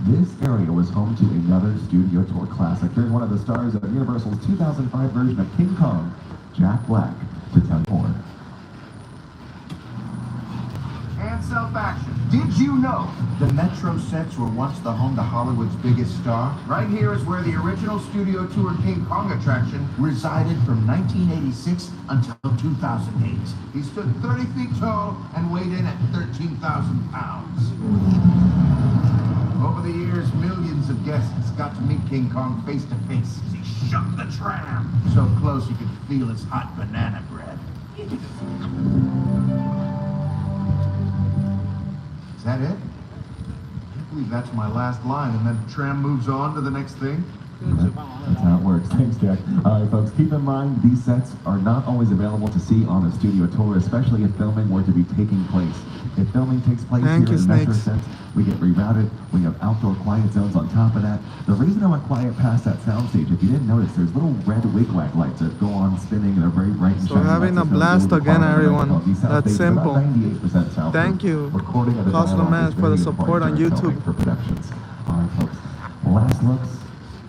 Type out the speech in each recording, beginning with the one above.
This area was home to another studio tour classic. Here's one of the stars of Universal's 2005 version of King Kong, Jack Black, to tell you more. And self-action. Did you know the Metro sets were once the home to Hollywood's biggest star? Right here is where the original studio tour King Kong attraction resided from 1986 until 2008. He stood 30 feet tall and weighed in at 13,000 pounds. Over the years, millions of guests got to meet King Kong face to face as he shook the tram. So close you could feel his hot banana breath. Is that it? I can't believe that's my last line, and then the tram moves on to the next thing. That's how it works. Thanks, Jack. All right, folks, keep in mind these sets are not always available to see on a studio tour, especially if filming were to be taking place. If filming takes place here in the Metro sets, we get rerouted. We have outdoor quiet zones on top of that. The reason I went quiet past that soundstage, if you didn't notice, there's little red wig-wag lights that go on spinning and are very bright and shiny. So having a blast again, everyone. That's simple. Thank you, Hustler Man, for the support on YouTube. All right, folks. Last looks.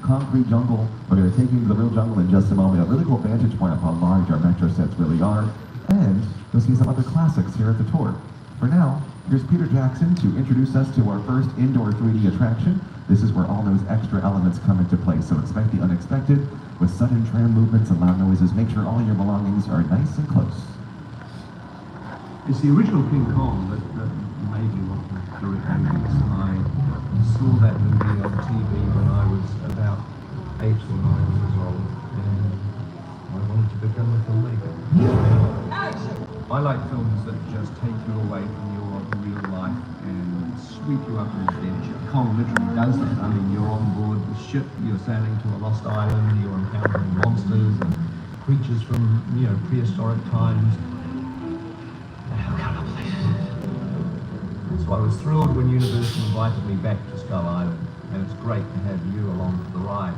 Concrete jungle. We're going to take you to the real jungle in just a moment. A really cool vantage point of how large our Metro sets really are. And you'll see some other classics here at the tour. For now, here's Peter Jackson to introduce us to our first indoor 3D attraction. This is where all those extra elements come into play. So expect the unexpected with sudden tram movements and loud noises. Make sure all your belongings are nice and close. It's the original King Kong that made me want to direct movies. I saw that movie on TV when I was about 8 or 9 years old, and I wanted to become a filmmaker. I like films that just take you away from your real life and sweep you up in adventure. Kong literally does that. I mean, you're on board the ship, you're sailing to a lost island, you're encountering monsters and creatures from, prehistoric times. So I was thrilled when Universal invited me back to Skull Island, and it's great to have you along for the ride.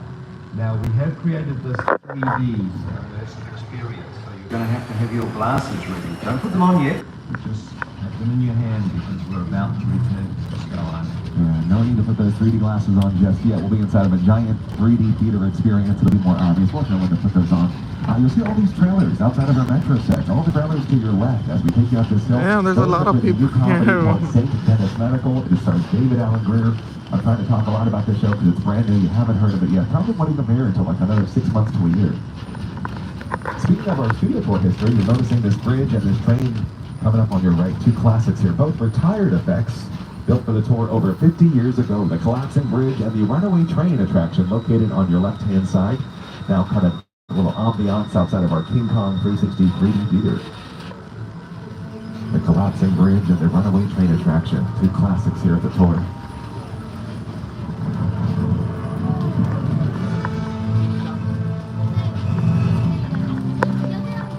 Now, we have created this 3D immersive experience, so you're going to have your glasses ready. Don't put them on yet, just have them in your hand because we're about to return to Skull Island. No need to put those 3D glasses on just yet. We'll be inside of a giant 3D theater experience. It'll be more obvious. We'll know when to put those on. You'll see all these trailers outside of our Metro sets. All the trailers to your left as we take you up this hill. Yeah, there's a lot of people here. St. Dennis Medical. It stars David Allen Greer. I'm trying to talk a lot about this show because it's brand new. You haven't heard of it yet. Probably won't even air until like another 6 months to a year. Speaking of our studio tour history, you're noticing this bridge and this train coming up on your right. Two classics here, both retired effects. Built for the tour over 50 years ago, the collapsing bridge and the runaway train attraction located on your left-hand side. Now kind of a little ambiance outside of our King Kong 360 3D theater. The collapsing bridge and the runaway train attraction, two classics here at the tour.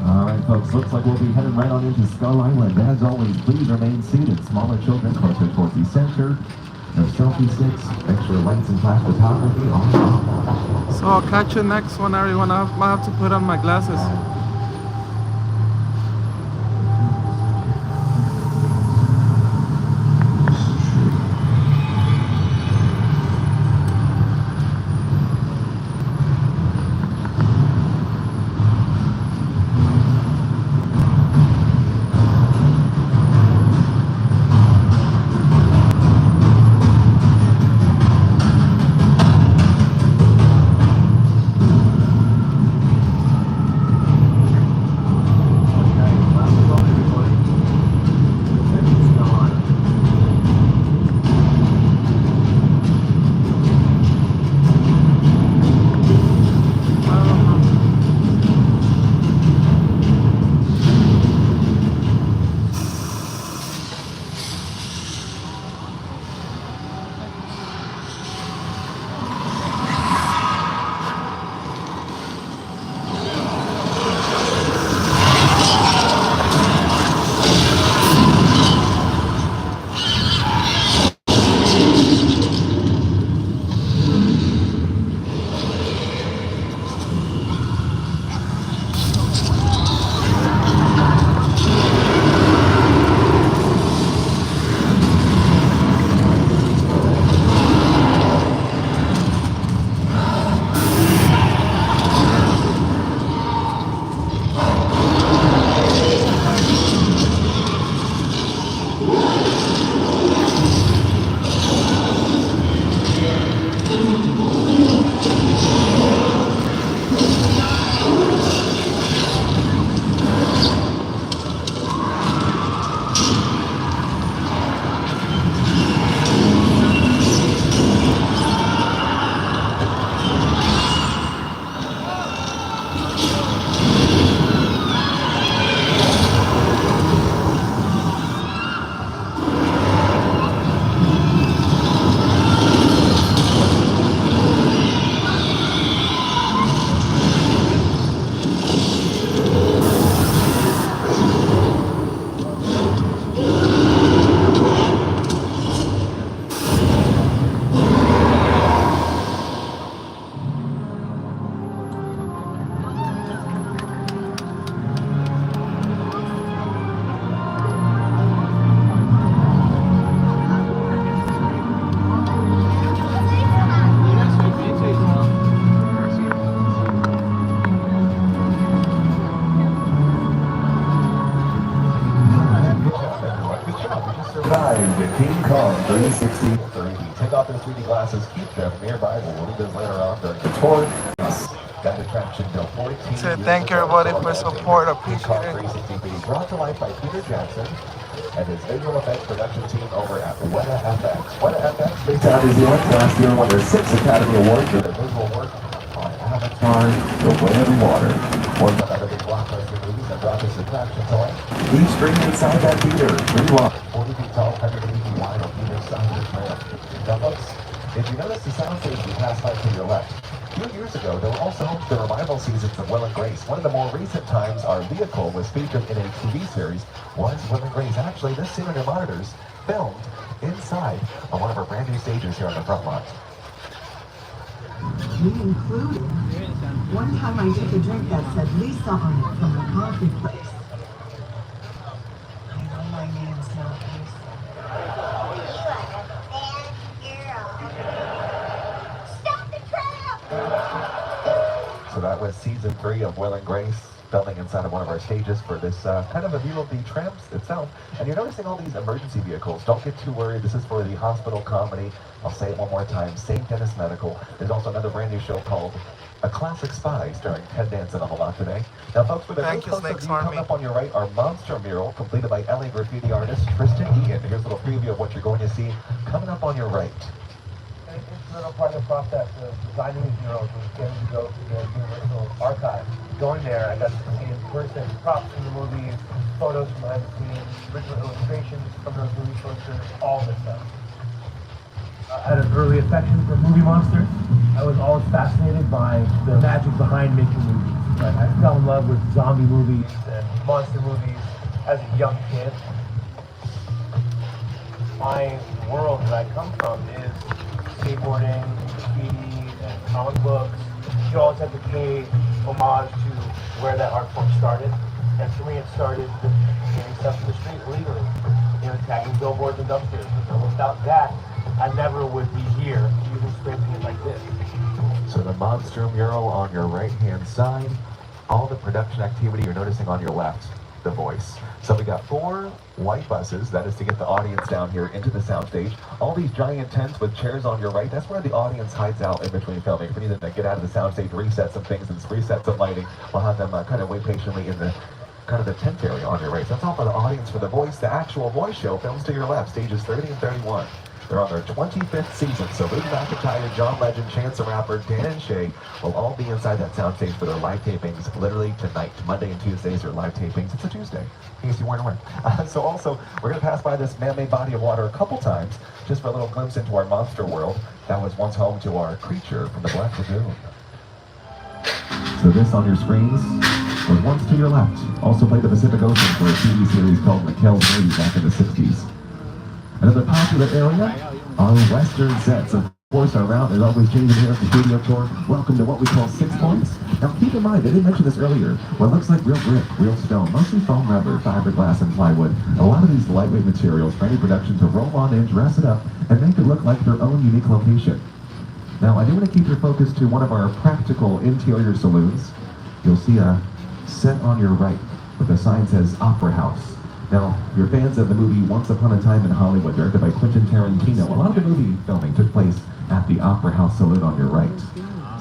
All right, folks, looks like we'll be heading right on into Skull Island. As always, please remain seated. Smaller children closer towards the center. No selfie sticks, extra lights and flash photography. So I'll catch you next one, everyone. I have to put on my glasses. 60 3D. Take off those 3D glasses, keep them nearby. We'll leave those later on during the tour. That attraction built 14 So years thank you ago. everybody for support, appreciate it. 360 brought to life by Peter Jackson and his visual effects production team over at Weta FX. Weta FX, based out of New Zealand, last year won their 6 Academy Awards for their visual work on Avatar: The Way of Water. One of the big blockbuster movies that brought this attraction to life. Each screen inside that theater, 3 blocks, 40 feet tall, 180 feet wide on either side of the ramp. Now folks, if you notice the soundstage you pass by to your left, a few years ago, they were also home to the revival seasons of Will and Grace. One of the more recent times our vehicle was featured in a TV series was Will and Grace. Actually, this scene on your monitors filmed inside on one of our brand new stages here on the front lot. We included. One time I took a drink that said Lisa on it from the coffee place. I know my name's not Lisa. So that was season 3 of Will and Grace, filming inside of one of our stages for this kind of a view of the tramps itself. And you're noticing all these emergency vehicles. Don't get too worried. This is for the hospital comedy. I'll say it one more time. St. Dennis Medical. There's also another brand new show called A Classic Spy, starring Ted Danson on the lot today. Now, folks, with a Thank you, close-up Snakes view coming Army. up on your right, our monster mural completed by LA graffiti artist Tristan Egan. Here's a little preview of what you're going to see coming up on your right. It's a little part of the process of designing these murals was getting to go to the Universal Archive. Going there, I got to see in person props from the movies, photos from behind the scenes, original illustrations from those movie posters, all this stuff. I had an early affection for movie monsters. I was always fascinated by the magic behind making movies. Right? I fell in love with zombie movies and monster movies as a young kid. My world that I come from is skateboarding, graffiti, and comic books. You always have to pay homage to where that art form started. And for me, it started with getting stuff in the street illegally, tagging billboards and dumpsters. Without that, I never would be here using spray paint like this. So the monster mural on your right-hand side, all the production activity you're noticing on your left, The Voice. So we got 4 white buses, that is to get the audience down here into the soundstage. All these giant tents with chairs on your right, that's where the audience hides out in between filming. If we need them to get out of the soundstage, reset some things and reset some lighting, we'll have them kind of wait patiently in the kind of the tent area on your right. So that's all for the audience for The Voice. The actual voice show films to your left, stages 30 and 31. They're on their 25th season, so Luke McIntyre, John Legend, Chance the Rapper, Dan and Shay will all be inside that soundstage for their live tapings literally tonight. Monday and Tuesdays are live tapings. It's a Tuesday, in case you weren't aware. So also, we're going to pass by this man-made body of water a couple times, just for a little glimpse into our monster world that was once home to our creature from the Black Lagoon. So this on your screens was once to your left. Also played the Pacific Ocean for a TV series called McHale's Baby back in the 60s. Another popular area are Western sets. Of course, our route is always changing here at the studio tour. Welcome to what we call 6 Points. Now keep in mind, I didn't mention this earlier, what looks like real brick, real stone, mostly foam rubber, fiberglass, and plywood. A lot of these lightweight materials for any production to roll on in, dress it up, and make it look like their own unique location. Now, I do want to keep your focus to one of our practical interior saloons. You'll see a set on your right with a sign that says Opera House. Now, you're fans of the movie Once Upon a Time in Hollywood, directed by Quentin Tarantino. A lot of the movie filming took place at the Opera House Saloon on your right,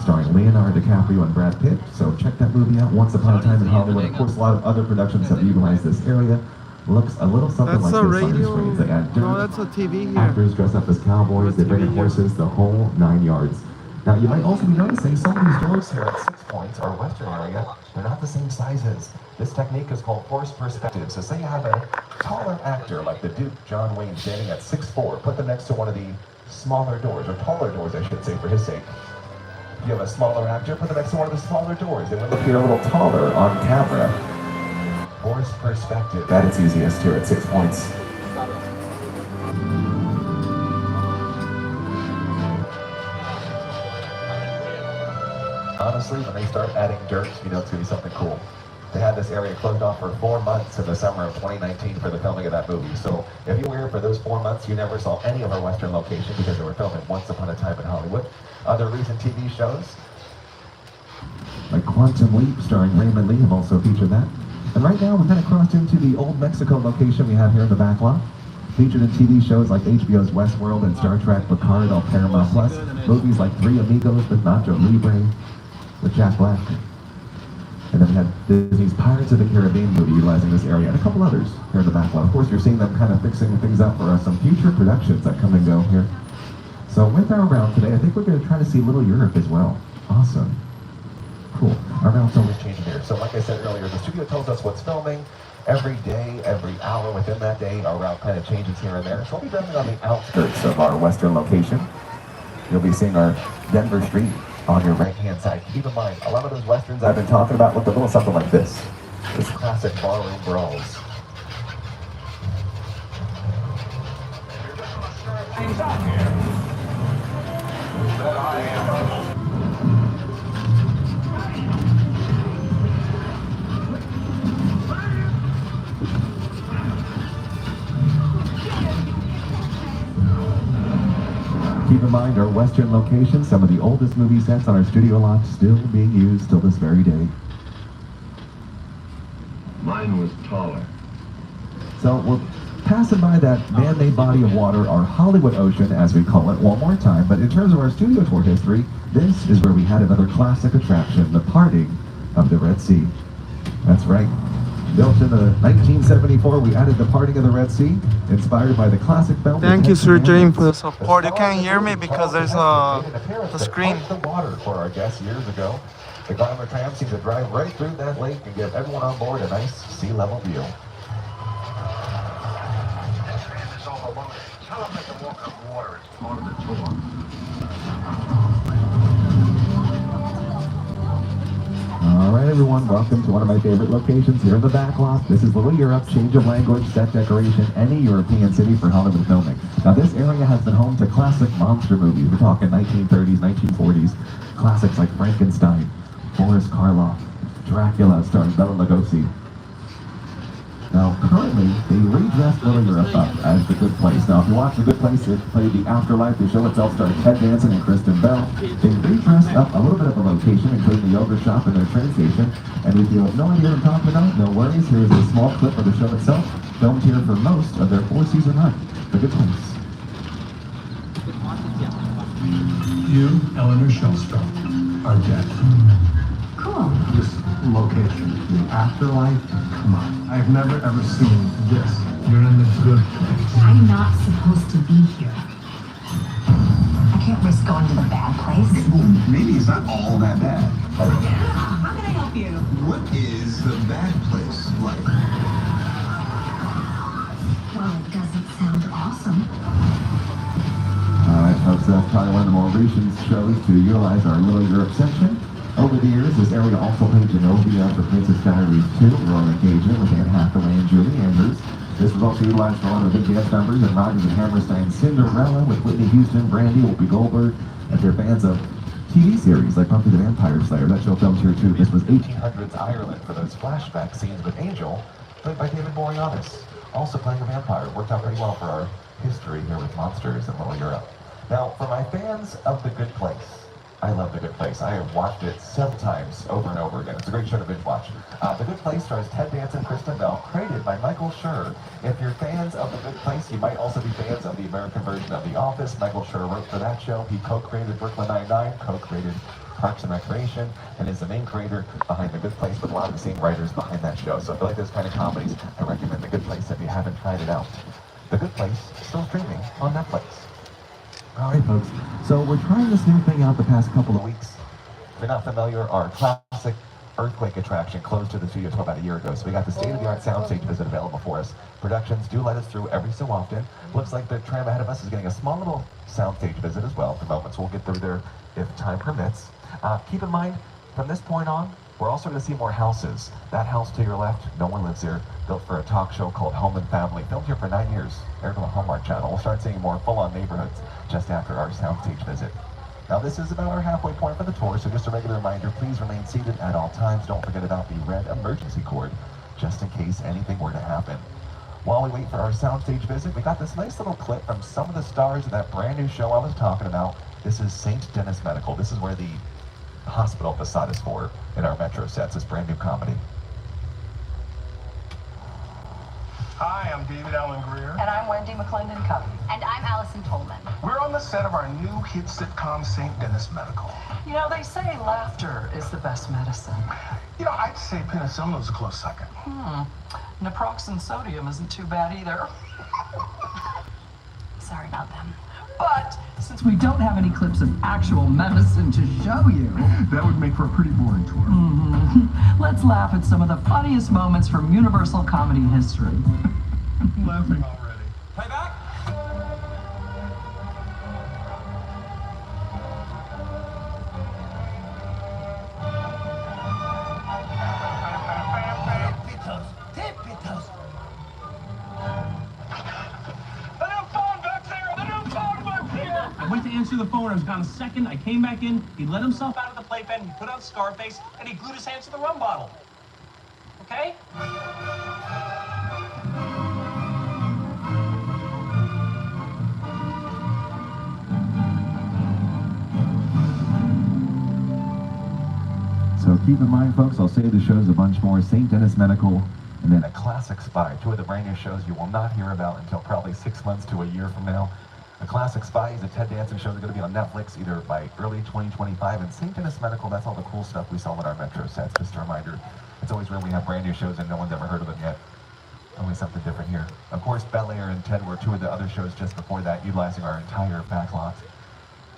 starring Leonardo DiCaprio and Brad Pitt. So check that movie out, Once Upon a Time in Hollywood. Of course, a lot of other productions have utilized this area. Looks a little something That's like a this on your radio. screens. They add dirt, No, that's a TV here. actors dress up as cowboys, they bring in horses, the whole 9 yards. Now, you might also be noticing some of these doors here at 6 Points, our western area, they're not the same sizes. This technique is called forced perspective. So say you have a taller actor like the Duke John Wayne standing at 6'4", put them next to one of the smaller doors, or taller doors, I should say, for his sake. You have a smaller actor, put them next to one of the smaller doors. They will appear a little taller on camera. Forced perspective, at its easiest here at 6 Points. Honestly, when they start adding dirt, you know it's going to be something cool. They had this area closed off for 4 months in the summer of 2019 for the filming of that movie. So if you were here for those 4 months, you never saw any of our Western locations because they were filming Once Upon a Time in Hollywood. Other recent TV shows, like Quantum Leap, starring Raymond Lee, have also featured that. And right now, we've kind of crossed into the Old Mexico location we have here in the back lot. Featured in TV shows like HBO's Westworld and Star Trek Picard on Paramount Plus. Movies like Three Amigos with Nacho Libre with Jack Black. And then we had Disney's Pirates of the Caribbean movie utilizing this area and a couple others here in the backlot. Of course, you're seeing them kind of fixing things up for some future productions that come and go here. So with our round today, I think we're going to try to see Little Europe as well. Awesome. Cool. Our round's always changing here. So like I said earlier, the studio tells us what's filming every day, every hour within that day. Our route kind of changes here and there. So we'll be driving on the outskirts of our western location. You'll be seeing our Denver Street on your right-hand side. Keep in mind, a lot of those westerns I've been talking about look a little something like this. This classic barroom brawls. Keep in mind our western location, some of the oldest movie sets on our studio lot still being used till this very day. Mine was taller. So we're passing by that man-made body of water, our Hollywood Ocean, as we call it, one more time. But in terms of our studio tour history, this is where we had another classic attraction, the parting of the Red Sea. That's right. Built in the 1974, we added the parting of the Red Sea, inspired by the classic film. Thank you, Sir James, for the support. You can't hear me because there's the screen. The water for our guests years ago. The Glamour tram seems to drive right through that lake and give everyone on board a nice sea level view. Tell them they can walk on water. It's part of the tour. All right, everyone, welcome to one of my favorite locations here in the backlot. This is Little Europe, change of language, set decoration, any European city for Hollywood filming. Now, this area has been home to classic monster movies. We're talking 1930s, 1940s, classics like Frankenstein, Boris Karloff, Dracula, starring Bela Lugosi. Now, currently, they redressed Little Europe up as The Good Place. Now, if you watch The Good Place, it played The Afterlife. The show itself starred Ted Danson and Kristen Bell. They redressed up a little bit of the location, including the yoga shop and their train station. And if you have no idea what I'm talking about, no worries. Here's a small clip of the show itself, filmed here for most of their 4-season run. The Good Place. You, Eleanor Shellstrop, are dead. Cool. This location, the afterlife, come on. I've never ever seen this. You're in the good place. I'm not supposed to be here. I can't risk going to the bad place. Well, maybe it's not all that bad. How can I help you? What is the bad place like? Well, it doesn't sound awesome. All right, folks, that's probably one of the more recent shows to utilize our Little Europe section. Over the years, this area also played Genovia for Princess Diaries 2, Royal Engagement with Anne Hathaway and Julie Andrews. This was also utilized for one of the big dance numbers in Rodgers and Hammerstein's Cinderella with Whitney Houston, Brandy, Whoopi Goldberg. If you're fans of TV series like Buffy the Vampire Slayer, that show filmed here too. This was 1800s Ireland for those flashback scenes with Angel, played by David Boreanaz, also playing a vampire. Worked out pretty well for our history here with monsters in Little Europe. Now, for my fans of The Good Place, I love The Good Place. I have watched it several times over and over again. It's a great show to binge watch. The Good Place stars Ted Danson and Kristen Bell, created by Michael Schur. If you're fans of The Good Place, you might also be fans of the American version of The Office. Michael Schur wrote for that show. He co-created Brooklyn Nine-Nine, co-created Parks and Recreation, and is the main creator behind The Good Place with a lot of the same writers behind that show. So if you like those kind of comedies, I recommend The Good Place if you haven't tried it out. The Good Place is still streaming on Netflix. All right, folks. So we're trying this new thing out the past couple of weeks. If you're not familiar, our classic earthquake attraction closed to the studio tour about a year ago. So we got the state-of-the-art soundstage visit available for us. Productions do let us through every so often. Looks like the tram ahead of us is getting a small little soundstage visit as well. For moments, we'll get through there if time permits. Keep in mind, from this point on, we're also going to see more houses. That house to your left, no one lives here. Built for a talk show called Home and Family. Filmed here for 9 years. Aired on the Hallmark Channel. We'll start seeing more full-on neighborhoods just after our soundstage visit. Now, this is about our halfway point for the tour, so just a regular reminder, please remain seated at all times. Don't forget about the red emergency cord, just in case anything were to happen. While we wait for our soundstage visit, we got this nice little clip from some of the stars of that brand new show I was talking about. This is St. Denis Medical. This is where the hospital facade is for in our Metro sets. This brand new comedy. Hi, am David Alan Greer. And I'm Wendy McClendon Covey. And I'm Allison Tolman. We're on the set of our new hit sitcom, St. Dennis Medical. You know, they say laughter is the best medicine. You know, I'd say penicillin's a close second. Naproxen sodium isn't too bad either. Sorry about them. But since we don't have any clips of actual medicine to show you, That would make for a pretty boring tour. let's laugh at some of the funniest moments from Universal comedy history. I'm laughing already. Playback? I went to answer the phone, I was gone a second, I came back in, he let himself out of the playpen, he put on Scarface, and he glued his hands to the rum bottle. Okay? So keep in mind, folks, I'll say the show's a bunch more. St. Dennis Medical, and then a classic spy. Two of the brand new shows you will not hear about until probably 6 months to a year from now. A classic spy is a Ted Danson show that's going to be on Netflix either by early 2025. And St. Dennis Medical, that's all the cool stuff we saw with our Metro sets. Just a reminder, it's always rare we have brand new shows and no one's ever heard of them yet. Always something different here. Of course, Bel Air and Ted were two of the other shows just before that, utilizing our entire backlog.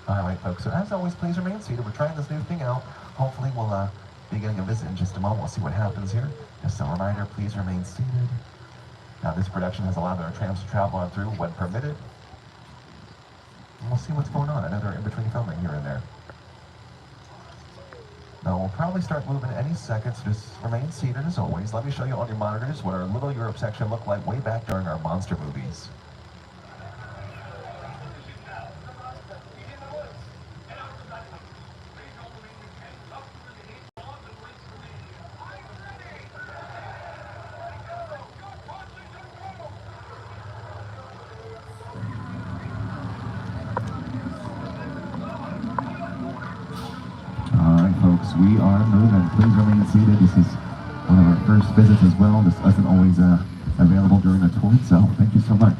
All right, folks, so as always, please remain seated. We're trying this new thing out. Hopefully we'll be getting a visit in just a moment. We'll see what happens here. Just a reminder, please remain seated. Now, this production has allowed our trams to travel on through when permitted. And we'll see what's going on. I know they're in between filming here and there. Now, we'll probably start moving any second, so just remain seated as always. Let me show you on your monitors what our Little Europe section looked like way back during our monster movies. We are moving. Please remain seated. This is one of our first visits as well. This isn't always available during the tour itself. Thank you so much.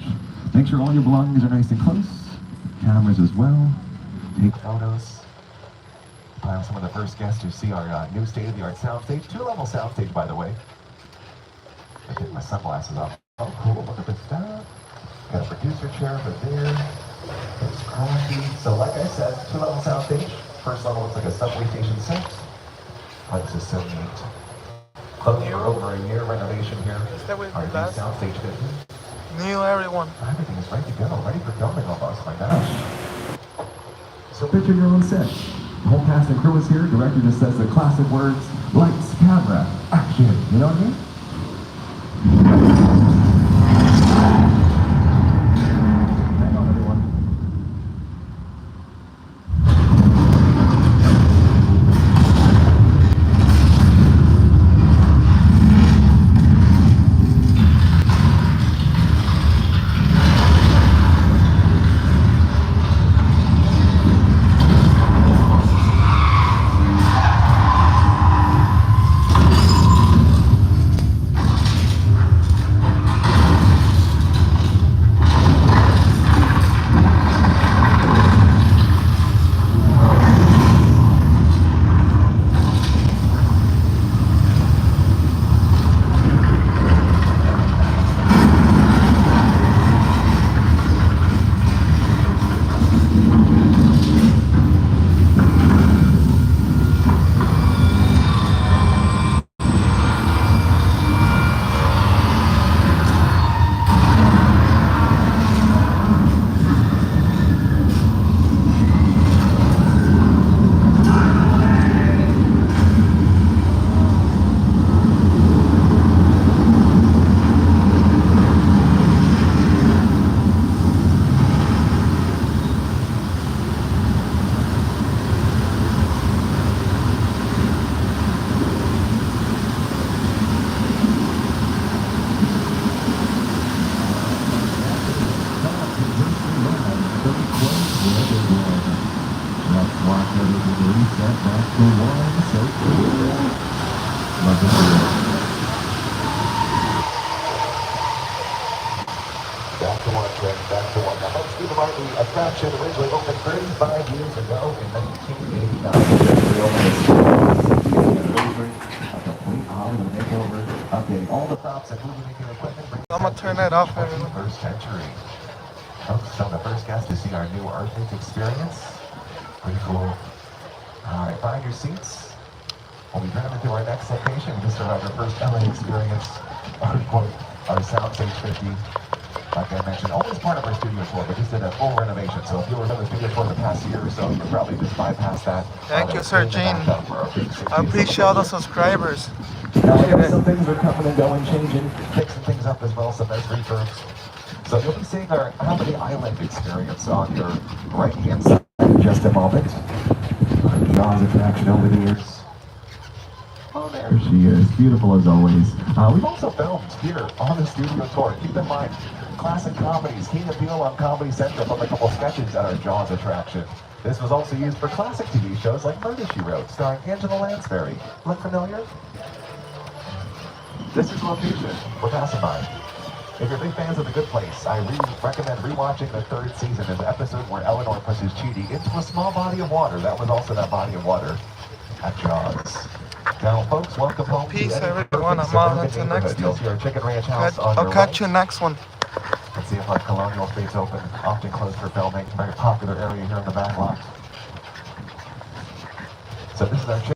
Make sure all your belongings are nice and close. Cameras as well. Take photos. I'm some of the first guests to see our new state-of-the-art soundstage. 2-level soundstage, by the way. I take my sunglasses off. Oh, cool. Look at this stuff. Got a producer chair over there. It's crafty. So, like I said, 2-level soundstage. First level looks like a subway station 6. Oh, this is so neat. Closed for over a year renovation here. Our new soundstage 50. New everyone. Everything is ready to go, ready for filming almost. My gosh. So picture your own set. The whole cast and crew is here. Director just says the classic words: lights, camera, action. You know what I mean? Hang on, everyone. the attraction originally opened 35 years ago in 1989. A complete Hollywood makeover, updating all the props and movie-making equipment. I'm gonna turn that off, everyone. 21st century. Some of the first guests to see our new Earthquake experience. Pretty cool. All right, find your seats. We'll be driving to our next location. We just arrived our first LA experience. Our Soundstage 50. Like I mentioned, always part of our studio tour, but just did a full renovation. So if you were in the studio tour the past year or so, you could probably just bypass that. Thank you, Sir Gene. I appreciate all the subscribers. Now, some things are coming and going, changing, fixing things up as well, some nice refurbs. So you'll be seeing our Comedy Island experience on your right-hand side in just a moment. Our Jaws attraction over the years. Oh, there she is, beautiful as always. We've also filmed here on the studio tour. Keep in mind, classic comedies, Key and Peele on Comedy Central, from a couple sketches at our Jaws attraction. This was also used for classic TV shows like Murder, She Wrote, starring Angela Lansbury. Look familiar? This is location. We're passing by. If you're big fans of The Good Place, I recommend rewatching the third season of the episode where Eleanor pushes Chidi into a small body of water. That was also that body of water at Jaws. Now, folks, welcome home. Peace, to everyone. I'm on to the next You'll one. see our Chicken Ranch house on I'll your catch right. you next one. Let's see if our Colonial Street's open, often closed for filming. Very popular area here in the back lot. So this is our Chicken